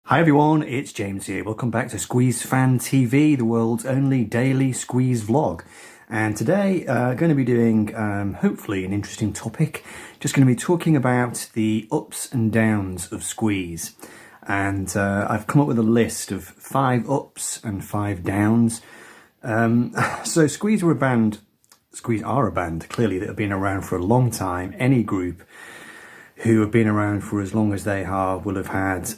Hi everyone, it's James here. Welcome back to Squeeze Fan TV, the world's only daily Squeeze vlog. And today, going to be doing, hopefully, an interesting topic. Just going to be talking about the ups and downs of Squeeze. And I've come up with a list of 5 ups and 5 downs. So Squeeze are a band, clearly, that have been around for a long time. Any group who have been around for as long as they are will have had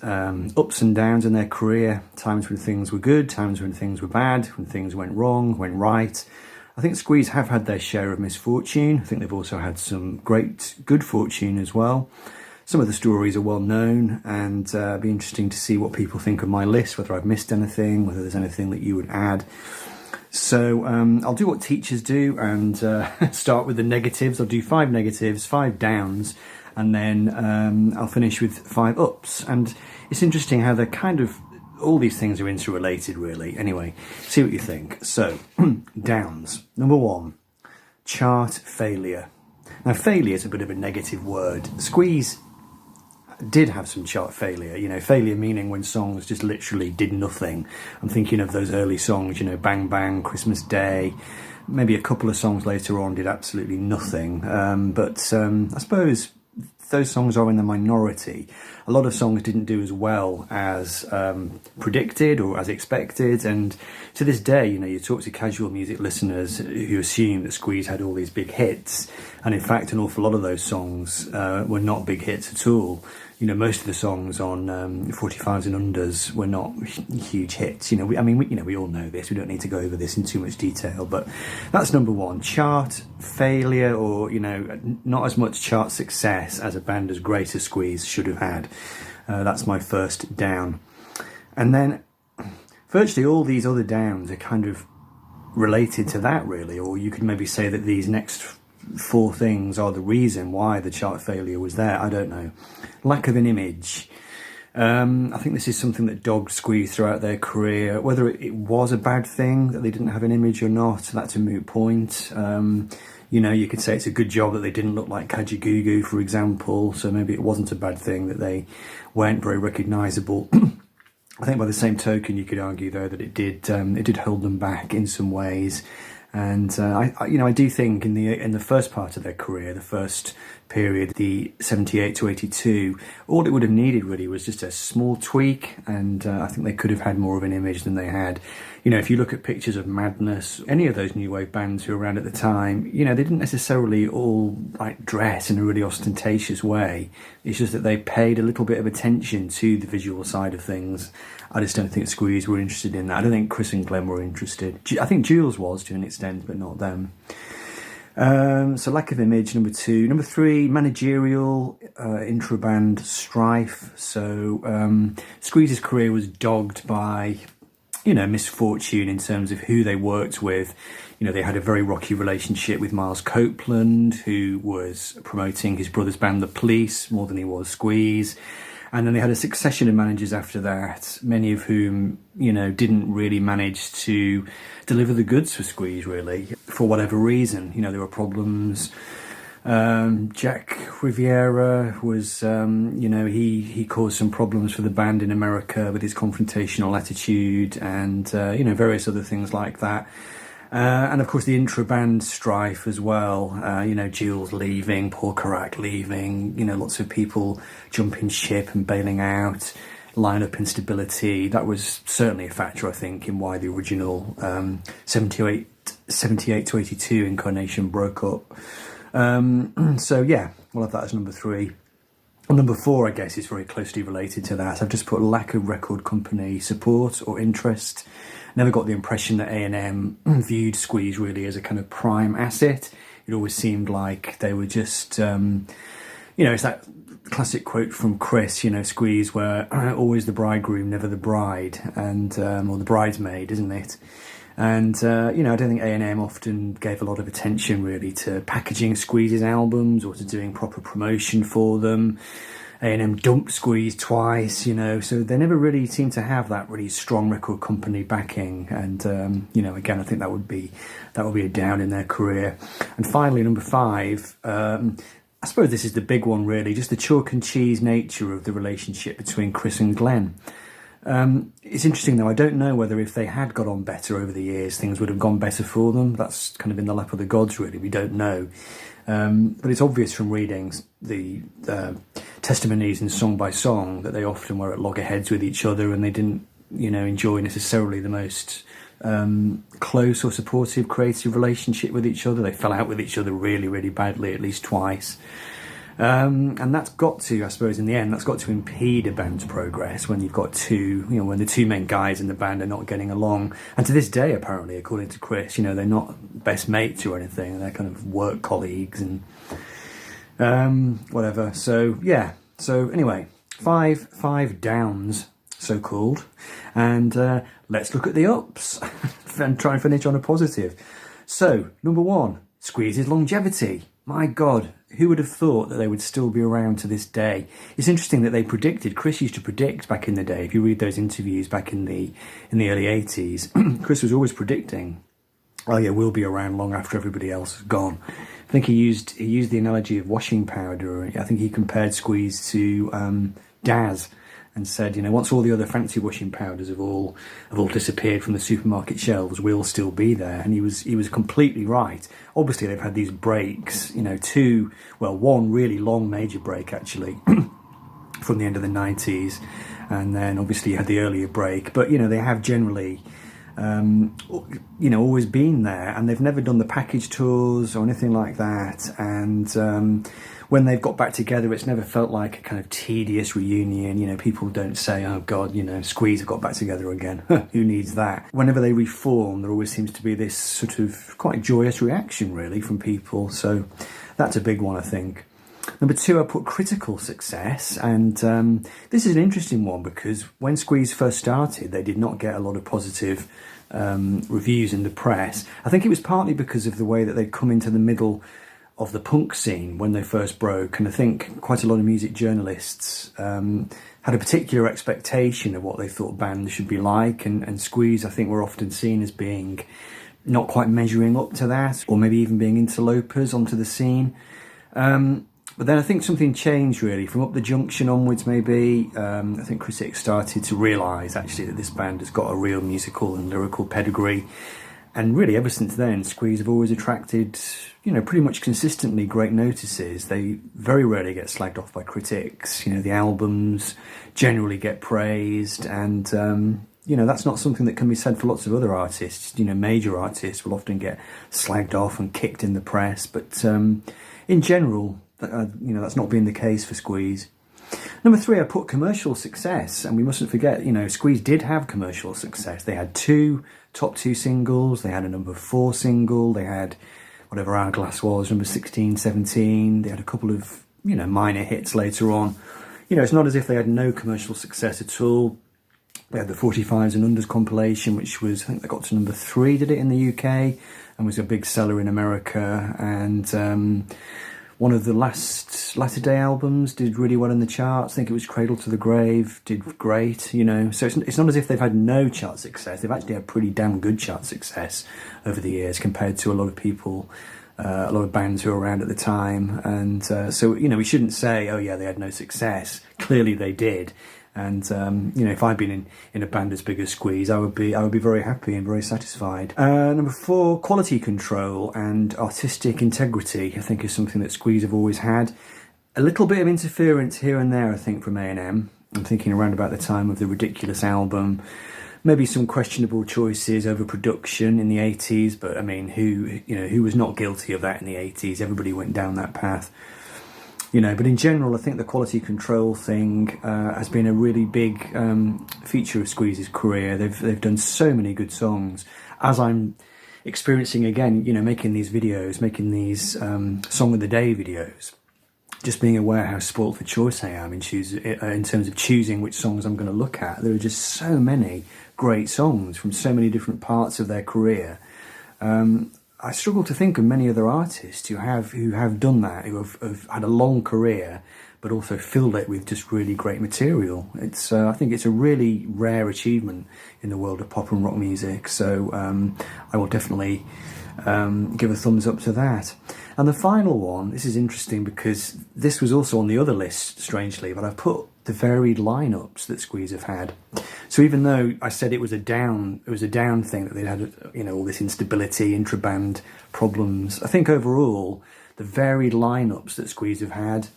ups and downs in their career, times when things were good, times when things were bad, when things went wrong, went right. I think Squeeze have had their share of misfortune. I think they've also had some great good fortune as well. Some of the stories are well known, and it'll be interesting to see what people think of my list, whether I've missed anything, whether there's anything that you would add. So I'll do what teachers do and start with the negatives. I'll do 5 negatives, 5 downs, and then I'll finish with 5 ups. And it's interesting how they're kind of, all these things are interrelated really. Anyway, see what you think. So, downs. Number 1, chart failure. Now, failure is a bit of a negative word. Squeeze did have some chart failure, failure meaning when songs just literally did nothing. I'm thinking of those early songs, Bang Bang, Christmas Day. Maybe a couple of songs later on did absolutely nothing. But I suppose those songs are in the minority. A lot of songs didn't do as well as predicted or as expected, and to this day, you talk to casual music listeners who assume that Squeeze had all these big hits, and in fact an awful lot of those songs were not big hits at all. Most of the songs on 45s and unders were not huge hits. We all know this. We don't need to go over this in too much detail, but that's number 1. Chart failure, or not as much chart success as a band as great as Squeeze should have had. That's my first down. And then virtually all these other downs are kind of related to that really, or you could maybe say that these next 4 things are the reason why the chart failure was there. I don't know. Lack of an image. I think this is something that dogged Squeeze throughout their career. Whether it was a bad thing that they didn't have an image or not, that's a moot point. You could say it's a good job that they didn't look like Kajagoogoo, for example, so maybe it wasn't a bad thing that they weren't very recognisable. I think by the same token, you could argue, though, that it did hold them back in some ways. And I do think in the first part of their career, the first period, the 78 to 82, all it would have needed really was just a small tweak, and I think they could have had more of an image than they had. If you look at pictures of Madness, any of those new wave bands who were around at the time, they didn't necessarily all dress in a really ostentatious way. It's just that they paid a little bit of attention to the visual side of things. I just don't think Squeeze were interested in that. I don't think Chris and Glenn were interested. I think Jules was to an extent, but not them. So lack of image, number 2. Number 3, managerial, intra-band strife. So Squeeze's career was dogged by, misfortune in terms of who they worked with. They had a very rocky relationship with Miles Copeland, who was promoting his brother's band, The Police, more than he was Squeeze. And then they had a succession of managers after that, many of whom, didn't really manage to deliver the goods for Squeeze, really, for whatever reason. There were problems. Jack Riviera was, he caused some problems for the band in America with his confrontational attitude and, various other things like that. And of course the intra-band strife as well, Jules leaving, Paul Carrack leaving, lots of people jumping ship and bailing out, line-up instability. That was certainly a factor, I think, in why the original 78 to 82 incarnation broke up. So yeah, we'll have that as number 3. And number 4, I guess, is very closely related to that. I've just put lack of record company support or interest. Never got the impression that A&M viewed Squeeze really as a kind of prime asset. It always seemed like they were just, it's that classic quote from Chris, Squeeze were always the bridegroom, never the bride, and or the bridesmaid, isn't it? And, I don't think A&M often gave a lot of attention really to packaging Squeeze's albums or to doing proper promotion for them. A&M dumped Squeeze twice, so they never really seemed to have that really strong record company backing. And, again, I think that would be a down in their career. And finally, number 5, I suppose this is the big one really, just the chalk and cheese nature of the relationship between Chris and Glenn. It's interesting though, I don't know whether if they had got on better over the years, things would have gone better for them. That's kind of in the lap of the gods, really. We don't know. But it's obvious from reading the testimonies and song by song that they often were at loggerheads with each other, and they didn't, enjoy necessarily the most close or supportive creative relationship with each other. They fell out with each other really, really badly, at least twice. And that's got to, I suppose, in the end, that's got to impede a band's progress when you've got when the two main guys in the band are not getting along. And to this day, apparently, according to Chris, they're not best mates or anything. They're kind of work colleagues and whatever. So, yeah. So, anyway, five downs, so-called. And let's look at the ups and try and finish on a positive. So, number one, Squeeze's longevity. My God, who would have thought that they would still be around to this day? It's interesting that Chris used to predict back in the day, if you read those interviews back in the early 80s, Chris was always predicting, oh yeah, we'll be around long after everybody else has gone. I think he used the analogy of washing powder. I think he compared Squeeze to Daz, and said, once all the other fancy washing powders have all disappeared from the supermarket shelves, we'll still be there. And he was completely right. Obviously, they've had these breaks, one really long major break actually from the end of the 90s, and then obviously you had the earlier break. But they have generally, always been there, and they've never done the package tours or anything like that. And when they've got back together, it's never felt like a kind of tedious reunion. People don't say, oh God, Squeeze have got back together again. Who needs that? Whenever they reform, there always seems to be this sort of quite joyous reaction, really, from people. So that's a big one, I think. Number two, I put critical success. And this is an interesting one because when Squeeze first started, they did not get a lot of positive reviews in the press. I think it was partly because of the way that they'd come into the middle of the punk scene when they first broke, and I think quite a lot of music journalists had a particular expectation of what they thought bands should be like, and Squeeze, I think, were often seen as being not quite measuring up to that, or maybe even being interlopers onto the scene. But then I think something changed really from Up the Junction onwards, maybe. I think critics started to realise actually that this band has got a real musical and lyrical pedigree. And really, ever since then, Squeeze have always attracted, pretty much consistently great notices. They very rarely get slagged off by critics. The albums generally get praised, and that's not something that can be said for lots of other artists. Major artists will often get slagged off and kicked in the press, but in general, that's not been the case for Squeeze. Number three, I put commercial success, and we mustn't forget, Squeeze did have commercial success. They had top two singles, they had a number 4 single, they had whatever Hourglass was, number 16, 17, they had a couple of, minor hits later on. It's not as if they had no commercial success at all. They had the 45s and Unders compilation, which was, I think they got to number 3, did it, in the UK, and was a big seller in America, and one of the latter day albums did really well in the charts. I think it was Cradle to the Grave, did great, So it's not as if they've had no chart success. They've actually had pretty damn good chart success over the years compared to a lot of people, a lot of bands who were around at the time. And so, we shouldn't say, oh yeah, they had no success. Clearly they did. And, if I'd been in a band as big as Squeeze, I would be very happy and very satisfied. Number 4, quality control and artistic integrity, I think, is something that Squeeze have always had. A little bit of interference here and there, I think, from A&M. I'm thinking around about the time of the Ridiculous album. Maybe some questionable choices over production in the 80s, but I mean, who was not guilty of that in the 80s? Everybody went down that path. But in general, I think the quality control thing has been a really big feature of Squeeze's career. They've done so many good songs. As I'm experiencing again, making these videos, making these Song of the Day videos, just being aware how spoilt for choice I am in terms of choosing which songs I'm going to look at. There are just so many great songs from so many different parts of their career. I struggle to think of many other artists who have done that, who have had a long career, but also filled it with just really great material. I think it's a really rare achievement in the world of pop and rock music. So I will definitely give a thumbs up to that. And the final one, this is interesting because this was also on the other list, strangely, but I've put the varied lineups that Squeeze have had. So even though I said it was a down thing, that they'd had, you know, all this instability, intra-band problems, I think overall the varied lineups that Squeeze have had,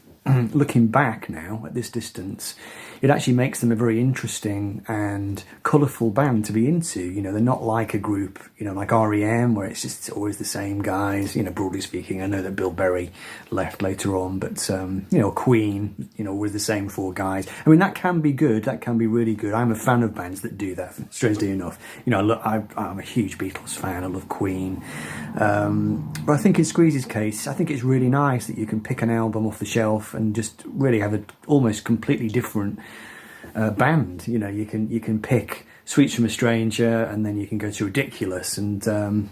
looking back now at this distance, it actually makes them a very interesting and colourful band to be into. You know, they're not like a group, you know, like REM, where it's just always the same guys, you know, broadly speaking. I know that Bill Berry left later on, but, you know, Queen, you know, always the same four guys. I mean, that can be good, that can be really good. I'm a fan of bands that do that, strangely enough. You know, look, I'm a huge Beatles fan, I love Queen. But I think in Squeeze's case, I think it's really nice that you can pick an album off the shelf and just really have an almost completely different band. You know, you can pick Sweets from a Stranger, and then you can go to Ridiculous, and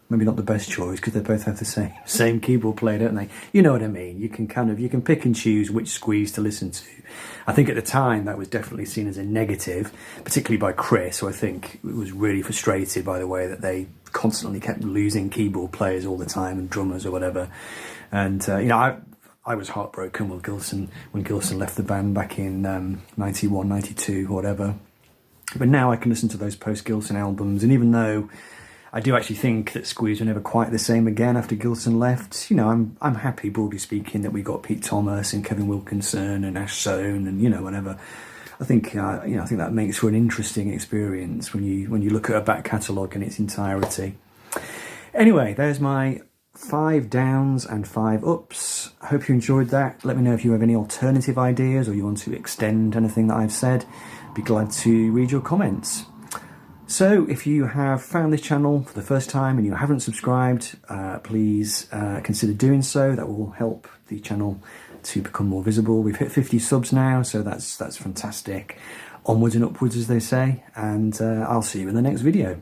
maybe not the best choice because they both have the same keyboard player, don't they? You know what I mean? You can pick and choose which Squeeze to listen to. I think at the time that was definitely seen as a negative, particularly by Chris, who I think was really frustrated by the way that they constantly kept losing keyboard players all the time and drummers or whatever. And you know, I was heartbroken when Gilson left the band back in 91, 92, whatever. But now I can listen to those post-Gilson albums, and even though I do actually think that Squeeze were never quite the same again after Gilson left, you know, I'm happy, broadly speaking, that we got Pete Thomas and Kevin Wilkinson and Ash Sohn and, you know, whatever. I think you know, I think that makes for an interesting experience when you look at a back catalogue in its entirety. Anyway, there's my 5 downs and 5 ups. I hope you enjoyed that. Let me know if you have any alternative ideas or you want to extend anything that I've said. Be glad to read your comments. So if you have found this channel for the first time and you haven't subscribed, please consider doing so. That will help the channel to become more visible. We've hit 50 subs now, so that's fantastic. Onwards and upwards, as they say, and I'll see you in the next video.